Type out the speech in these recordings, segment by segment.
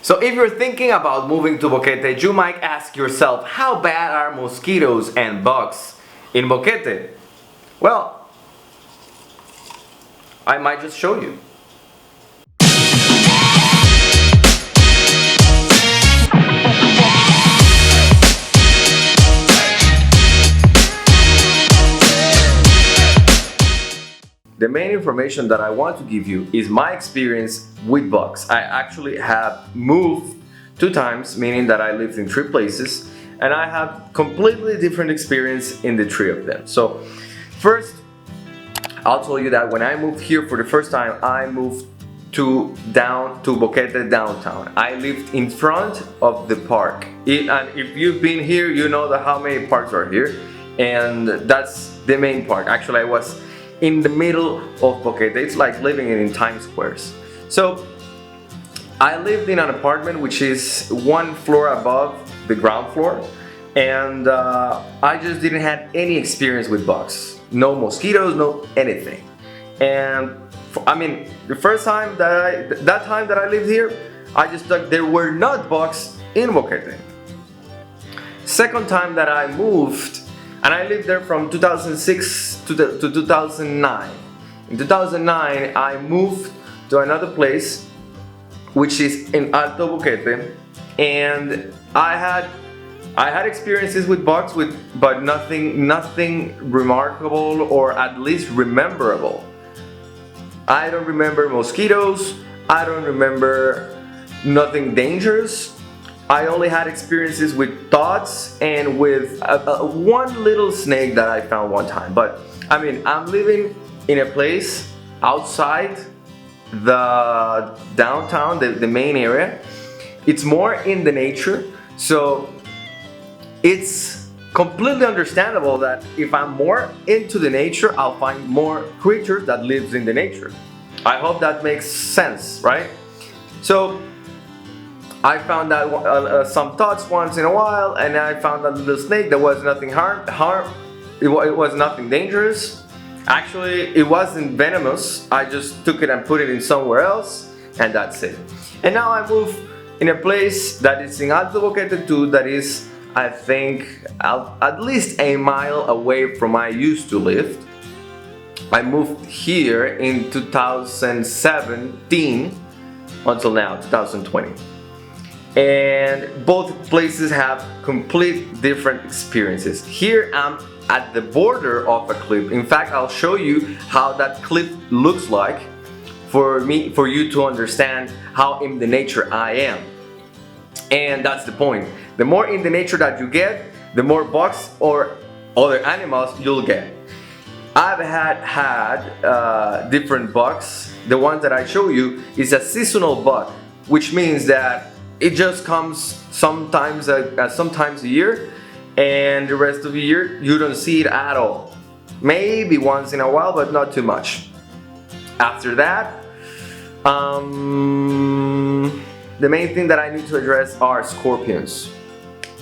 So if you're thinking about moving to Boquete, you might ask yourself, how bad are mosquitoes and bugs in Boquete? Well, I might just show you. The main information that I want to give you is my experience with bugs. I actually have moved 2 times, meaning that I lived in 3 places, and I have completely different experience in the 3 of them. So first, I'll tell you that when I moved here for the first time, I moved to Boquete downtown. I lived in front of the park. And if you've been here, you know how many parks are here, and that's the main park. Actually, I was in the middle of Boquete. It's like living in Times Squares. So I lived in an apartment which is 1 floor above the ground floor, and I just didn't have any experience with bugs. No mosquitoes, no anything. And I mean, the first time that I lived here, I just thought there were not bugs in Boquete. Second time that I moved, and I lived there from 2006 to 2009. In 2009, I moved to another place, which is in Alto Boquete, and I had experiences with bugs, but nothing remarkable, or at least rememberable. I don't remember mosquitoes. I don't remember nothing dangerous. I only had experiences with thoughts and with one little snake that I found one time. But I mean, I'm living in a place outside the downtown, the main area. It's more in the nature, so it's completely understandable that if I'm more into the nature, I'll find more creatures that lives in the nature. I hope that makes sense, right? So I found that some thoughts once in a while, and I found that little snake. There was nothing it was nothing dangerous. Actually, it wasn't venomous. I just took it and put it in somewhere else, and that's it. And now I move in a place that is in Alto Boquete too, that is, I think, at least a mile away from where I used to live. I moved here in 2017 until now, 2020. And both places have complete different experiences. Here I'm at the border of a cliff. In fact, I'll show you how that cliff looks like for you to understand how in the nature I am. And that's the point. The more in the nature that you get, the more bugs or other animals you'll get. I've had different bugs. The one that I show you is a seasonal bug, which means that it just comes sometimes a year, and the rest of the year you don't see it at all. Maybe once in a while, but not too much. After that, the main thing that I need to address are scorpions.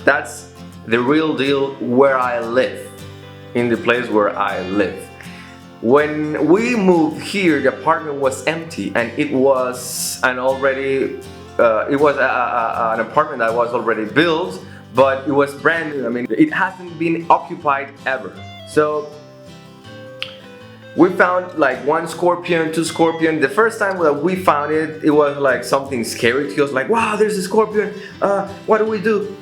That's the real deal where I live, in the place where I live. When we moved here, the apartment was empty, and it was an apartment that was already built, but it was brand new. I mean, it hasn't been occupied ever. So we found like 1 scorpion, 2 scorpion. The first time that we found it, it was like something scary. He was like, wow, there's a scorpion. What do we do?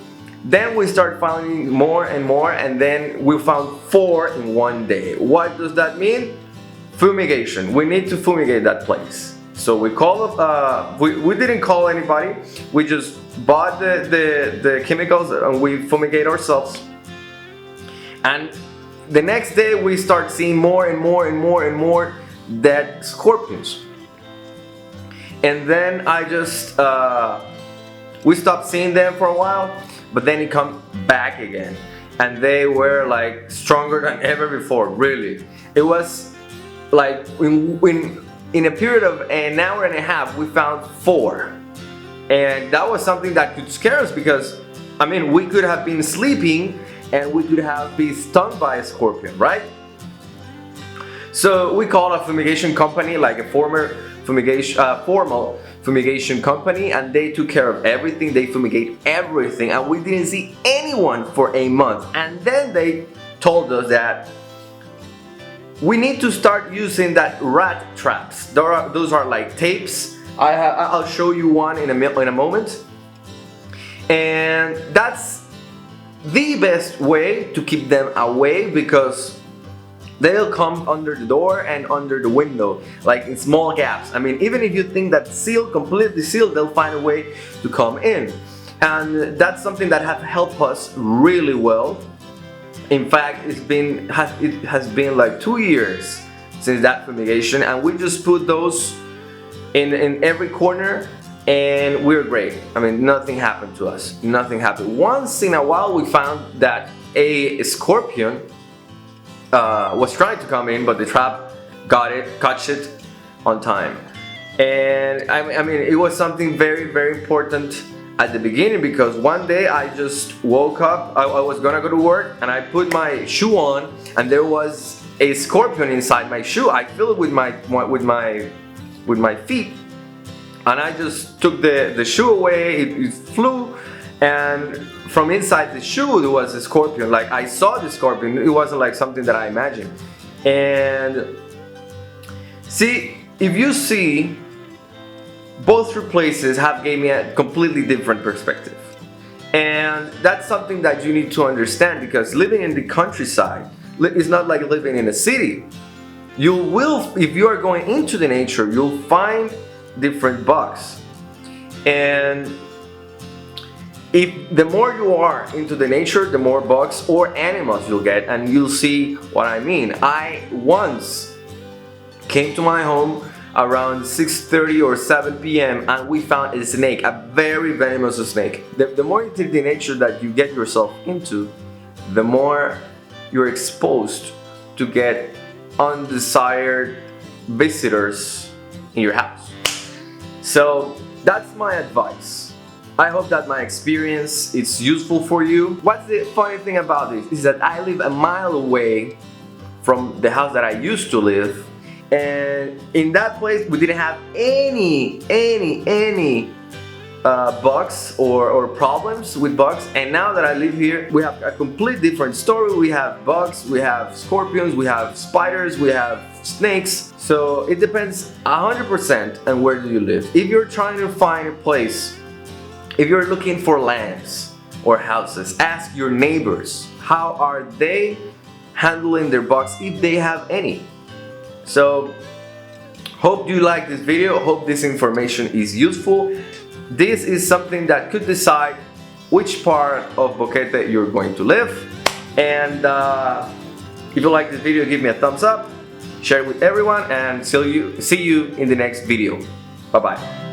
Then we started finding more and more, and then we found 4 in one day. What does that mean? Fumigation. We need to fumigate that place. So we we didn't call anybody. We just bought the chemicals and we fumigate ourselves. And the next day we start seeing more and more dead scorpions. And then we stopped seeing them for a while, but then it come back again. And they were like stronger than ever before, really. It was like in a period of an hour and a half, we found 4. And that was something that could scare us, because, I mean, we could have been sleeping and we could have been stung by a scorpion, right? So we called a fumigation company, like a formal fumigation company, and they took care of everything. They fumigate everything, and we didn't see anyone for a month. And then they told us that we need to start using that rat traps. Those are like tapes. I'll show you one in a moment. And that's the best way to keep them away, because they'll come under the door and under the window, like in small gaps. I mean, even if you think that completely sealed, they'll find a way to come in. And that's something that has helped us really well. In fact, it has been like 2 years since that fumigation, and we just put those in every corner, and we're great. I mean, nothing happened to us. Nothing happened. Once in a while, we found that a scorpion was trying to come in, but the trap caught it on time. And I mean, it was something very, very important at the beginning, because one day I just woke up. I was gonna go to work, and I put my shoe on, and there was a scorpion inside my shoe. I filled it with my feet, and I just took the shoe away. It flew, and from inside the shoe there was a scorpion. Like, I saw the scorpion. It wasn't like something that I imagined. And see, if you see, both places have gave me a completely different perspective. And that's something that you need to understand, because living in the countryside is not like living in a city. You will, if you are going into the nature, you'll find different bugs. And if the more you are into the nature, the more bugs or animals you'll get, and you'll see what I mean. I once came to my home around 6:30 or 7 p.m. and we found a snake, a very venomous snake. The more into the nature that you get yourself into, the more you're exposed to get undesired visitors in your house. So that's my advice. I hope that my experience is useful for you. What's the funny thing about this is that I live a mile away from the house that I used to live, and in that place we didn't have any bugs or problems with bugs. And now that I live here, we have a complete different story. We have bugs, we have scorpions, we have spiders, we have snakes. So it depends 100% on where do you live. If you're trying to find a place, if you're looking for lands or houses, ask your neighbors how are they handling their bugs, if they have any. So hope you like this video, hope this information is useful. This is something that could decide which part of Boquete you're going to live. And if you like this video, give me a thumbs up, share it with everyone, and see you in the next video. Bye bye.